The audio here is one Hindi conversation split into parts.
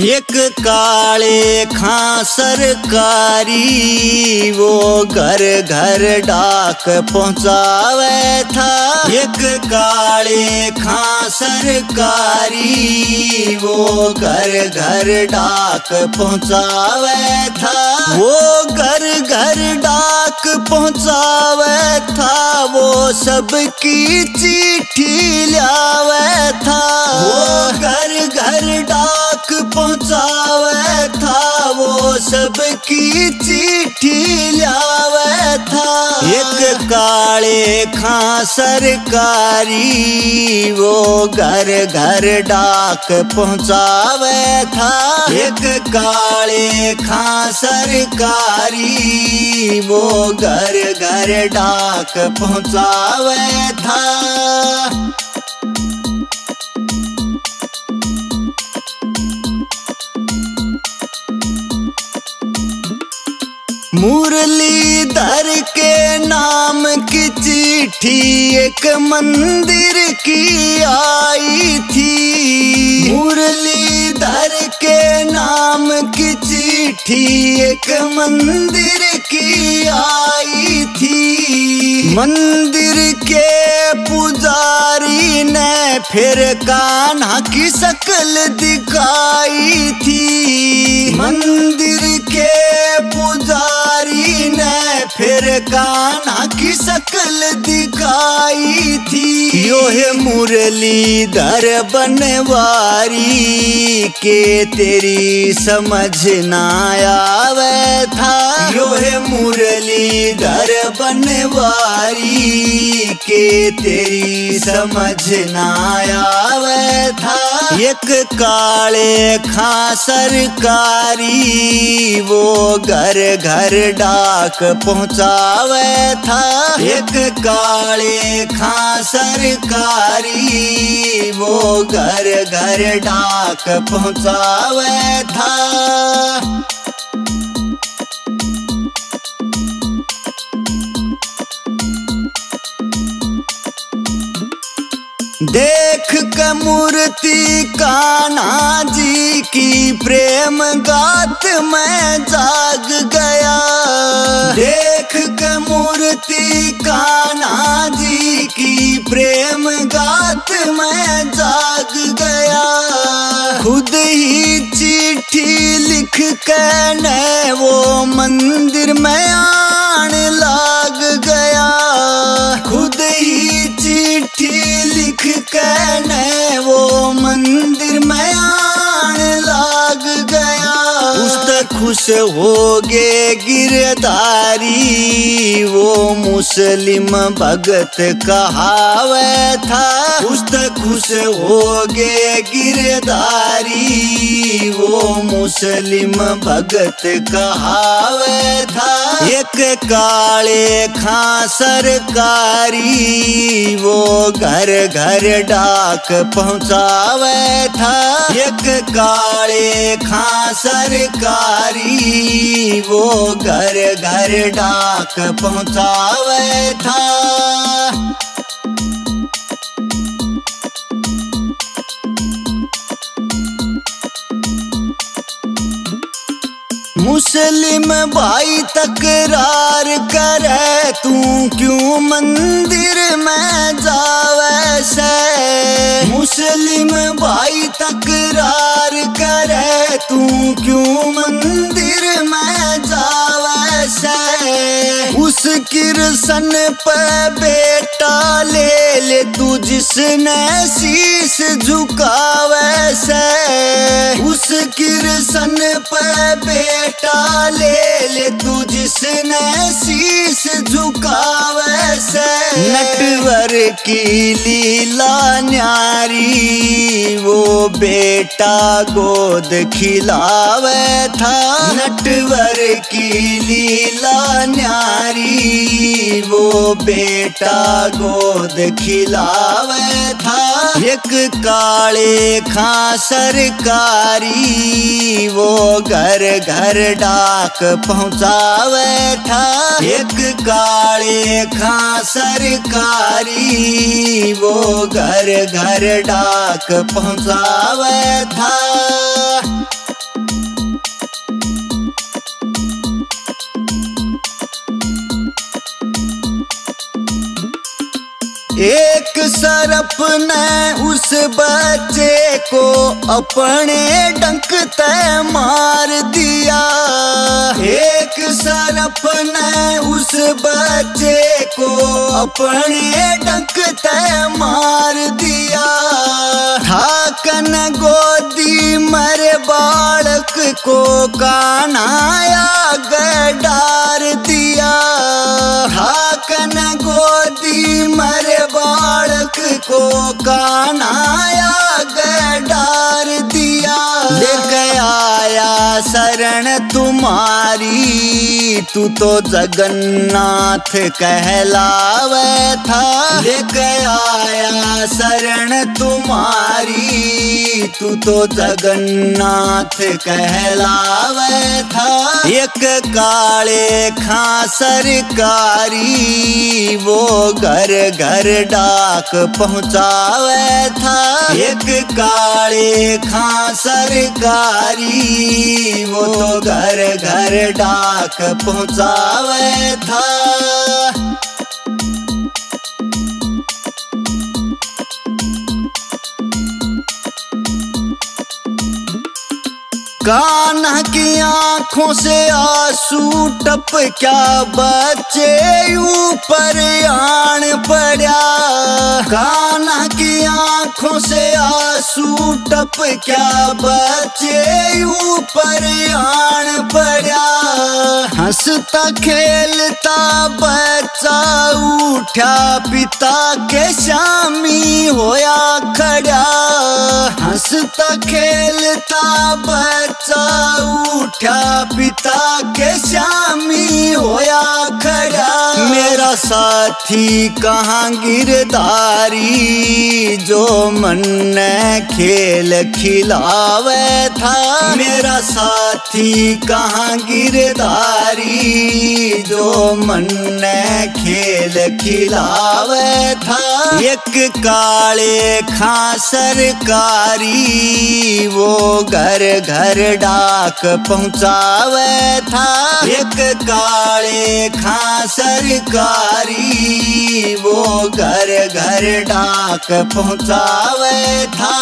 एक काले खां सरकारी वो घर घर डाक पहुँचावे था। एक काले खां सरकारी वो घर घर डाक पहुँचावे था। वो घर घर डाक पहुँचावे था, वो सबकी चिट्ठी लावे था। वो घर घर डाक पहुँचावे था, वो सबकी चिट्ठी लावे था। एक काले खां सरकारी वो घर घर डाक पहुँचावे था। एक काले खां सरकारी वो घर घर डाक पहुँचावे था। मुरलीधर के नाम की चिट्ठी एक मंदिर की आई थी। मुरलीधर के नाम की चिट्ठी एक मंदिर की आई थी। मंदिर के पुजारी ने फिर कान्हा की शक्ल दिखाई थी। मंदिर के पुजारी ने फिर कान्हा की शक्ल दिखाई थी। यो है मुरलीधर बनवारी के तेरी समझ ना आवे था। यो है मुरलीधर बनवारी के तेरी समझ ना आवे था। एक काले खां सरकारी वो घर घर डाक पहुँचावे था। एक काले खां सरकारी वो घर घर डाक पहुँचावे था। देख के मूर्ति कान्हा जी की प्रेम गात मैं जाग गया। देख के मूर्ति कान्हा जी की प्रेम गात मैं जाग गया। खुद ही चिट्ठी लिख के ने वो मंदिर में आन लाग गया। खुद ही चिट्ठी लिख के ने वो मंदिर में आन लाग गया। उससे खुश हो गे गिरधारी वो मुस्लिम भगत कहावे था। उससे खुश हो गे गिरधारी वो मुस्लिम भगत कहावे था। एक काले खां सरकारी वो घर घर डाक पहुँचावे था। एक काले खां सरकारी वो घर घर डाक पहुँचावे था। मुस्लिम भाई तकरार करे तू क्यों मंदिर में जावे से। मुस्लिम भाई तकरार करे तू क्यों मंदिर में जावे से। उस किरसन पे बेटा ले ले तू जिसने शीश झुकावे से। उस किरसन पे बेटा ले ले तू जिसने शीश झुकावे से। नटवर की लीला न्यारी वो बेटा गोद खिलावे था। नटवर की लीला न्यारी वो बेटा गोद खिलावे था। एक काले खां सरकारी वो घर घर डाक पहुँचावे था। एक काले खां सरकारी वो घर घर डाक पहुँचावे था। एक सरप ने उस बच्चे को अपने डंक ते मार दिया। एक सरप ने उस बच्चे को अपने डंक ते मार दिया। ठाकन गोदी मरे बालक को कान्हा डार दिया। ठाकन गोदी मरे बालक को कान्हा डार दिया। लेके आया शरण तुम्हारी, तू तो जगन्नाथ कहलावे था। लेके आया शरण तुम्हारी, तू तो जगन्नाथ कहलावे था। एक काले खां सरकारी, वो घर घर डाक पहुँचावे था। एक काले खां सरकारी, वो तो घर घर डाक पहुँचावे था। कान्हा की आंखों से आंसू टप क्या बच्चे ऊपर आन पड़ा। कान्हा की आंखों से आंसू टप क्या बच्चे ऊपर आन पड़ा। हंसता खेलता बच्चा उठा, पिता के सामी होया खड़ा। हंसता खेलता बच्चा उठा, पिता के सामी होया खड़ा। मेरा साथी कहाँ गिरधारी, जो मन ने खेल खिलावे था। मेरा साथी कहाँ गिरधारी, जो मन ने खेल खिलावे था। एक काले खां सरकारी, वो घर घर डाक पहुँचावे था। एक काले खां सरकारी, वो घर घर डाक पहुँचावे था।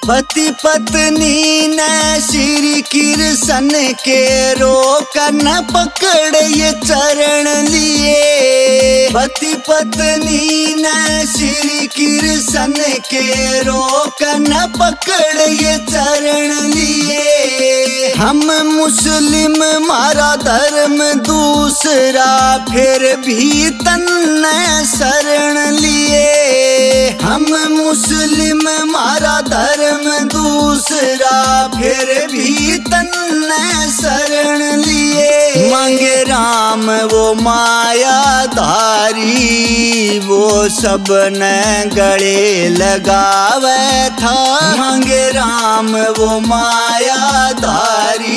पति पत्नी ने श्री कृष्ण के रोकन पकड़ ये चरण लिए। पति पत्नी ने श्री कृष्ण के रोकन पकड़ ये चरण लिए। हम मुस्लिम मारा धर्म दूसरा, फिर भी तन शरण लिए। हम मुस्लिम मारा धर्म दूसरा, फिर भी तन शरण लिए। मांगे राम वो मायाधारी, वो सब ने गले लगावे था। मांगे राम वो मायाधारी,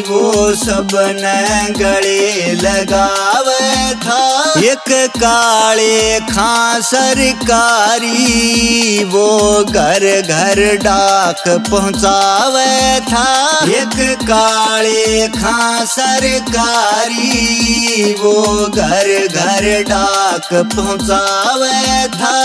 वो सब ने गले लगावे था। एक काले खां सरकारी, वो घर घर डाक पहुँचावे था। एक काले खां सरकारी, वो घर घर डाक पहुँचावे था।